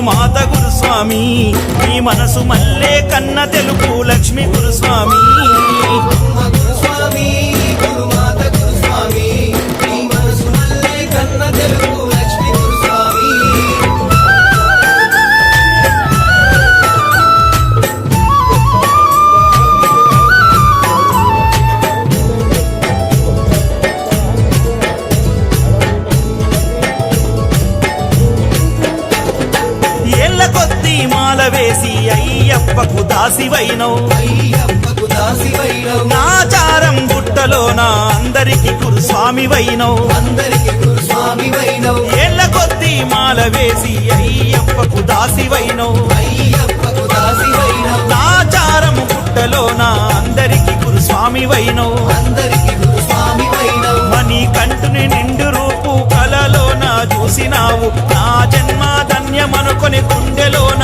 గురుమాత గురుస్వామి నీ మనసు మల్లే కన్న తెలుగు లక్ష్మి గురుస్వామి గురుస్వామి గురుమాత గురుస్వామి నీ మనసు మల్లే కన్న తెలుగు లక్ష్మి గురుస్వామి ఏళ్ళ కొద్దీ మాల వేసి అయ్యప్పకు దాసివైనవు అయ్యప్పకు దాసివైనవు నాచారం గుట్టలోన అందరికి గురుస్వామివైనవు అందరికి గురుస్వామివైనవు ఏళ్ళ కొద్దీ మాల వేసి అయ్యప్పకు దాసివైనవు అయ్యప్పకు దాసివైనవు నాచారం గుట్టలోన అందరికి గురుస్వామివైనవు అందరికి గురుస్వామివైనవు మనీ కంటుని నిండు రూపు కలలోన చూసినావు నా జన్మ ధన్యమనుకొని గుండెలోన